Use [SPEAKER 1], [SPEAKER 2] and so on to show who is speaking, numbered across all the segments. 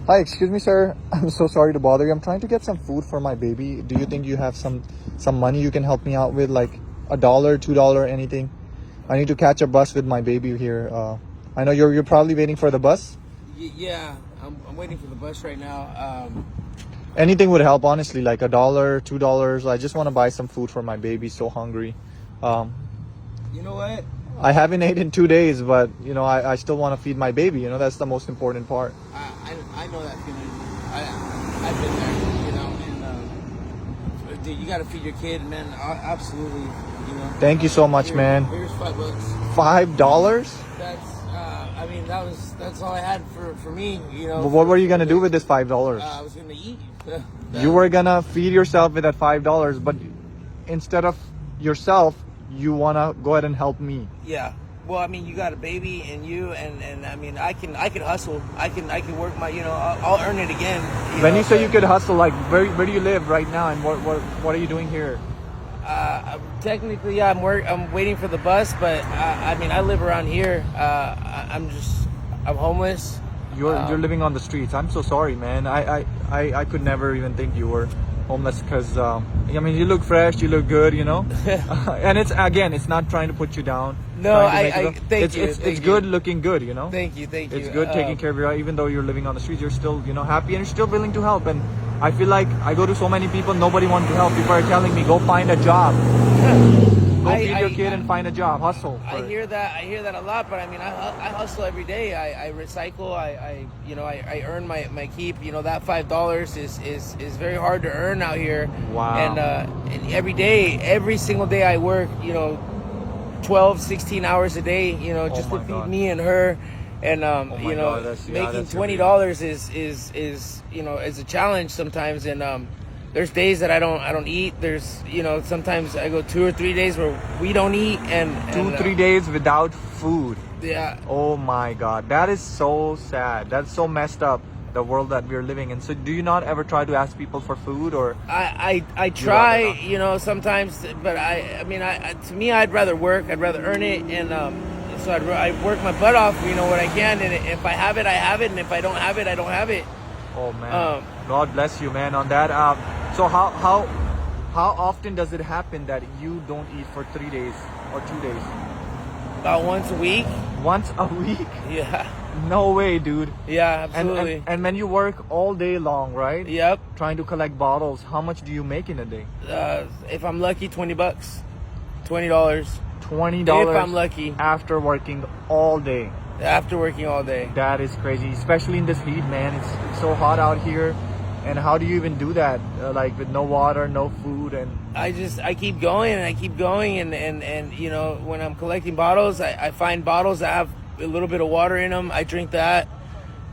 [SPEAKER 1] Hi, excuse me, sir. I'm so sorry to bother you. I'm trying to get some food for my baby. Do you think you have some money you can help me out with, like $1, $2, anything? I need to catch a bus with my baby here. I know you're probably waiting for the bus.
[SPEAKER 2] Yeah, I'm waiting for the bus right now.
[SPEAKER 1] Anything would help, honestly, like $1, $2. I just want to buy some food for my baby. So hungry.
[SPEAKER 2] You know what?
[SPEAKER 1] I haven't ate in 2 days, but I still want to feed my baby. That's the most important part.
[SPEAKER 2] I know that feeling. I've been there, and dude, you got to feed your kid, man. Absolutely,
[SPEAKER 1] Thank you so much, man.
[SPEAKER 2] Here's $5.
[SPEAKER 1] $5?
[SPEAKER 2] That's all I had for me,
[SPEAKER 1] But what were you gonna do with this $5?
[SPEAKER 2] I was gonna eat.
[SPEAKER 1] You were gonna feed yourself with that $5, but instead of yourself, you wanna go ahead and help me.
[SPEAKER 2] Yeah. Well, you got a baby and you and I can hustle. I can work my I'll earn it again.
[SPEAKER 1] When you say you could hustle, like where do you live right now, and what are you doing here?
[SPEAKER 2] Technically, I'm waiting for the bus, but I live around here. I'm homeless.
[SPEAKER 1] You're living on the streets. I'm so sorry, man. I could never even think you were homeless because you look fresh, you look good, and it's not trying to put you down.
[SPEAKER 2] No, thank you.
[SPEAKER 1] It's good looking good,
[SPEAKER 2] Thank you.
[SPEAKER 1] It's good taking care of you. Even though you're living on the streets, you're still happy and you're still willing to help. And I feel like I go to so many people, nobody wants to help. People are telling me, go find a job. Go feed your kid and find a job. Hustle.
[SPEAKER 2] I hear that a lot, but I hustle every day. I recycle. I earn my keep. That $5 is very hard to earn out here.
[SPEAKER 1] Wow.
[SPEAKER 2] And every single day I work, 12, 16 hours a day, just to feed me and her. And making $20 is a challenge sometimes. And there's days that I don't eat. There's sometimes I go 2 or 3 days where we don't eat, and
[SPEAKER 1] 2-3 days without food.
[SPEAKER 2] Yeah.
[SPEAKER 1] Oh my God, that is so sad. That's so messed up, the world that we're living in. So do you not ever try to ask people for food, or?
[SPEAKER 2] I try, sometimes, but to me, I'd rather work. I'd rather earn it, and so I work my butt off, what I can, and if I have it, I have it, and if I don't have it, I don't have it.
[SPEAKER 1] Oh man, God bless you, man. On that, so how often does it happen that you don't eat for 3 days or 2 days?
[SPEAKER 2] About once a week.
[SPEAKER 1] Once a week?
[SPEAKER 2] Yeah.
[SPEAKER 1] No way, dude.
[SPEAKER 2] Yeah, absolutely.
[SPEAKER 1] And when you work all day long, right?
[SPEAKER 2] Yep.
[SPEAKER 1] Trying to collect bottles, how much do you make in a day?
[SPEAKER 2] If I'm lucky, $20. $20.
[SPEAKER 1] $20.
[SPEAKER 2] If I'm lucky.
[SPEAKER 1] After working all day.
[SPEAKER 2] After working all day.
[SPEAKER 1] That is crazy, especially in this heat, man. It's so hot out here. And how do you even do that? Like with no water, no food, and
[SPEAKER 2] I keep going and I keep going, and when I'm collecting bottles, I find bottles that have a little bit of water in them. I drink that.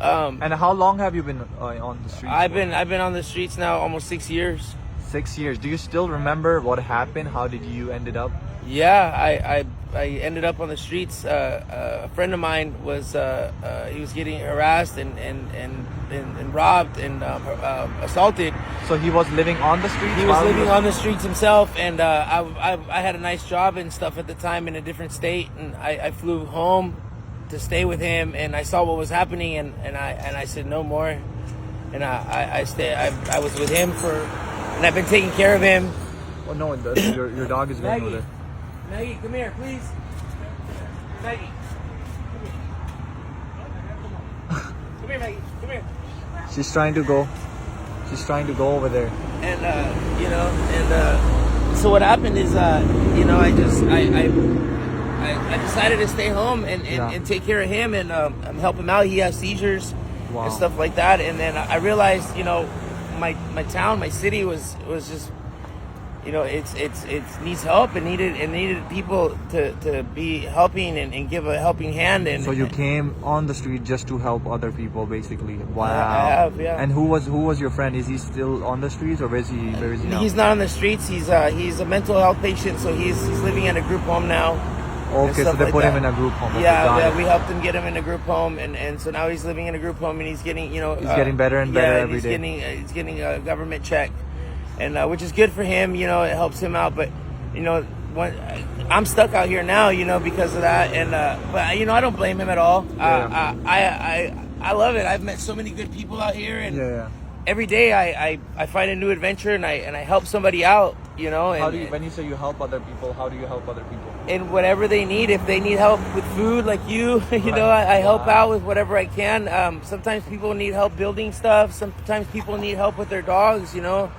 [SPEAKER 1] And how long have you been on the streets?
[SPEAKER 2] I've been on the streets now almost 6 years.
[SPEAKER 1] 6 years. Do you still remember what happened? How did you ended up?
[SPEAKER 2] Yeah, I ended up on the streets. A friend of mine was he was getting harassed and robbed and assaulted.
[SPEAKER 1] So he was living on the streets?
[SPEAKER 2] He was living on the streets himself, and I had a nice job and stuff at the time in a different state, and I flew home to stay with him, and I saw what was happening, and I said no more, and I was with him and I've been taking care of him.
[SPEAKER 1] Oh no, your dog is going over there.
[SPEAKER 2] Maggie, come here, please. Maggie. Come here, Maggie. Come here.
[SPEAKER 1] She's trying to go over there.
[SPEAKER 2] And so what happened is I decided to stay home and take care of him and help him out. He has seizures.
[SPEAKER 1] Wow.
[SPEAKER 2] And stuff like that. And then I realized, my town, my city was just, it needs help and needed people to be helping and give a helping hand. And
[SPEAKER 1] so you came on the street just to help other people, basically. Wow.
[SPEAKER 2] I have, yeah.
[SPEAKER 1] And who was your friend? Is he still on the streets, or where is he now?
[SPEAKER 2] He's not on the streets. He's a mental health patient, so he's living in a group home now.
[SPEAKER 1] Okay, so they put him in a group home.
[SPEAKER 2] Yeah, we helped him get him in a group home, and so now he's living in a group home, and he's getting, he's
[SPEAKER 1] getting better and better every day.
[SPEAKER 2] He's getting a government check, and which is good for him. It helps him out, but I'm stuck out here now, because of that, and but I don't blame him at all.
[SPEAKER 1] Yeah.
[SPEAKER 2] I love it. I've met so many good people out here, and
[SPEAKER 1] Yeah.
[SPEAKER 2] every day I find a new adventure, and I help somebody out, you know. And
[SPEAKER 1] How do you, when you say you help other people, how do you help other people?
[SPEAKER 2] and whatever they need, if they need help with food, like you, you know, I help out with whatever I can. Sometimes people need help building stuff. Sometimes people need help with their dogs, you know.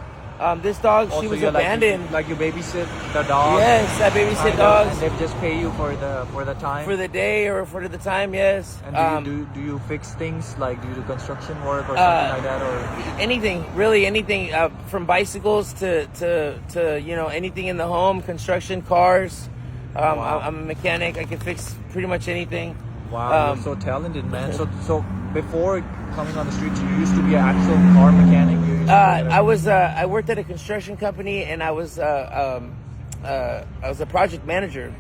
[SPEAKER 2] This dog, she was abandoned.
[SPEAKER 1] Like you babysit the dog.
[SPEAKER 2] Yes, I babysit dogs.
[SPEAKER 1] And they just pay you for the time.
[SPEAKER 2] For the day or for the time, yes.
[SPEAKER 1] And do you fix things, like do you do construction work or something like that, or
[SPEAKER 2] anything, really anything, from bicycles to you know, anything in the home, construction, cars.
[SPEAKER 1] Wow.
[SPEAKER 2] I'm a mechanic. I can fix pretty much anything.
[SPEAKER 1] Wow, you're so talented, man. So before coming on the streets, you used to be an actual car mechanic.
[SPEAKER 2] I worked at a construction company, and I was a project manager.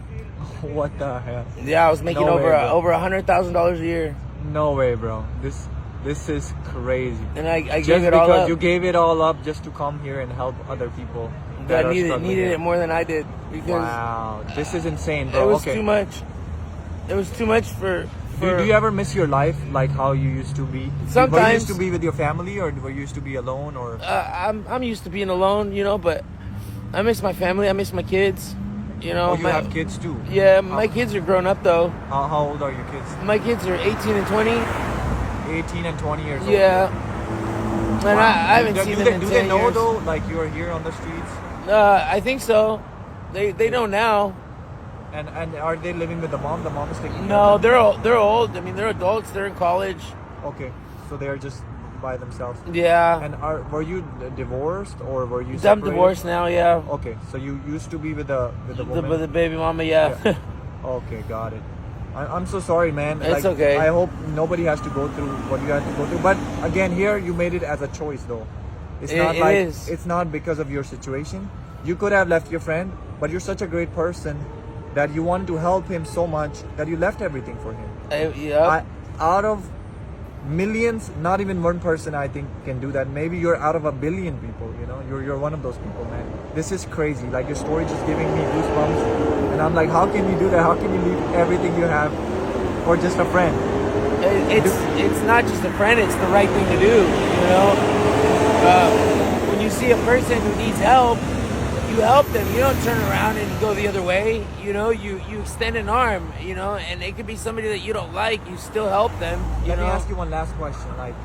[SPEAKER 1] What the hell?
[SPEAKER 2] Yeah, I was making over $100,000 a year.
[SPEAKER 1] No way, bro. This is crazy.
[SPEAKER 2] And I
[SPEAKER 1] just
[SPEAKER 2] gave it all up.
[SPEAKER 1] You gave it all up just to come here and help other people.
[SPEAKER 2] That needed it more than I did. Because
[SPEAKER 1] wow, this is insane, bro.
[SPEAKER 2] It was too much. It was too much for.
[SPEAKER 1] Do you ever miss your life, like how you used to be?
[SPEAKER 2] Sometimes.
[SPEAKER 1] Were you used to be with your family, or were you used to be alone, or?
[SPEAKER 2] I'm used to being alone, you know, but I miss my family. I miss my kids. You know.
[SPEAKER 1] Oh, you have kids too?
[SPEAKER 2] Yeah, my kids are grown up though.
[SPEAKER 1] How old are your kids?
[SPEAKER 2] My kids are 18 and 20.
[SPEAKER 1] 18 and 20 years old.
[SPEAKER 2] Yeah. And I haven't seen them in 10 years.
[SPEAKER 1] Do they know though, like you're here on the streets?
[SPEAKER 2] I think so. They know now.
[SPEAKER 1] And are they living with the mom? The mom is taking care of
[SPEAKER 2] No,
[SPEAKER 1] them?
[SPEAKER 2] they're old. I mean, they're adults. They're in college.
[SPEAKER 1] Okay, so they're just by themselves.
[SPEAKER 2] Yeah.
[SPEAKER 1] And were you divorced, or were you separated?
[SPEAKER 2] I'm divorced now. Yeah.
[SPEAKER 1] Okay, so you used to be with the woman?
[SPEAKER 2] With the baby mama. Yeah.
[SPEAKER 1] Okay, got it. I'm so sorry, man.
[SPEAKER 2] It's okay.
[SPEAKER 1] I hope nobody has to go through what you had to go through. But again, here you made it as a choice, though. It's not because of your situation. You could have left your friend, but you're such a great person that you wanted to help him so much that you left everything for him. Out of millions, not even one person I think can do that. Maybe you're out of a billion people, you know. You're one of those people, man. This is crazy. Like, your story just giving me goosebumps. And I'm like, how can you do that? How can you leave everything you have for just a friend?
[SPEAKER 2] It's not just a friend, it's the right thing to do, you know. When you see a person who needs help, you help them. You don't turn around and go the other way. You know, you extend an arm, you know, and it could be somebody that you don't like. You still help them.
[SPEAKER 1] Let me ask you one last question. Like,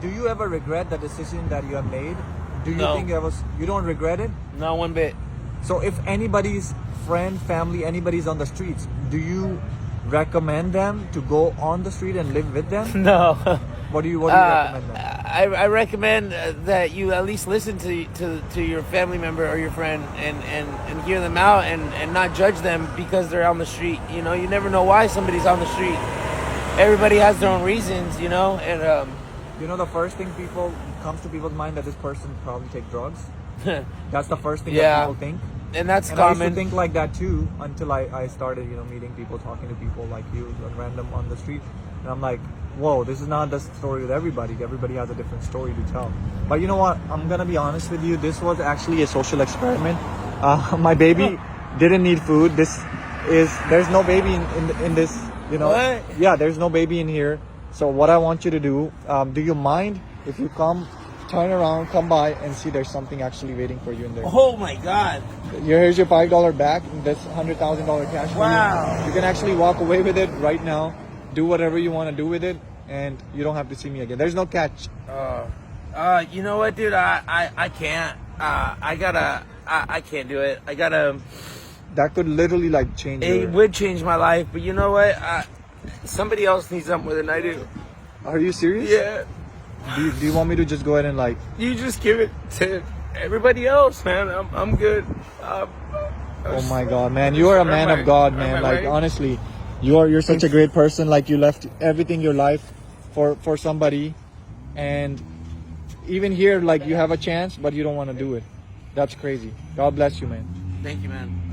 [SPEAKER 1] do you ever regret the decision that you have made? Do you think you don't regret it?
[SPEAKER 2] Not one bit.
[SPEAKER 1] So if anybody's friend, family, anybody's on the streets, do you recommend them to go on the street and live with them?
[SPEAKER 2] No.
[SPEAKER 1] What do you recommend them?
[SPEAKER 2] I recommend that you at least listen to your family member or your friend and hear them out and not judge them because they're on the street. You know, you never know why somebody's on the street. Everybody has their own reasons, you know. And
[SPEAKER 1] you know, the first thing comes to people's mind, that this person probably take drugs. That's the first thing that people think.
[SPEAKER 2] And that's
[SPEAKER 1] and
[SPEAKER 2] common.
[SPEAKER 1] I used to think like that too until I started, you know, meeting people, talking to people like you, random on the street, and I'm like, whoa, this is not the story with everybody. Everybody has a different story to tell. But you know what? I'm gonna be honest with you. This was actually a social experiment. My baby didn't need food. There's no baby in this. You know.
[SPEAKER 2] What?
[SPEAKER 1] Yeah, there's no baby in here. So what I want you to do you mind if you turn around, come by, and see there's something actually waiting for you in there?
[SPEAKER 2] Oh my God!
[SPEAKER 1] Here's your $5 back. This $100,000 cash.
[SPEAKER 2] Wow!
[SPEAKER 1] You can actually walk away with it right now. Do whatever you want to do with it, and you don't have to see me again. There's no catch.
[SPEAKER 2] You know what, dude? I can't. I can't do it. I gotta.
[SPEAKER 1] That could literally like change.
[SPEAKER 2] It would change my life, but you know what? Somebody else needs something more than I do.
[SPEAKER 1] Are you serious?
[SPEAKER 2] Yeah.
[SPEAKER 1] Do you want me to just go ahead and like?
[SPEAKER 2] You just give it to everybody else, man. I'm good.
[SPEAKER 1] Oh my God, man! You are a man of God, man. Like, honestly. You're such a great person. Like, you left everything your life for somebody, and even here, like, you have a chance, but you don't want to do it. That's crazy. God bless you, man.
[SPEAKER 2] Thank you, man.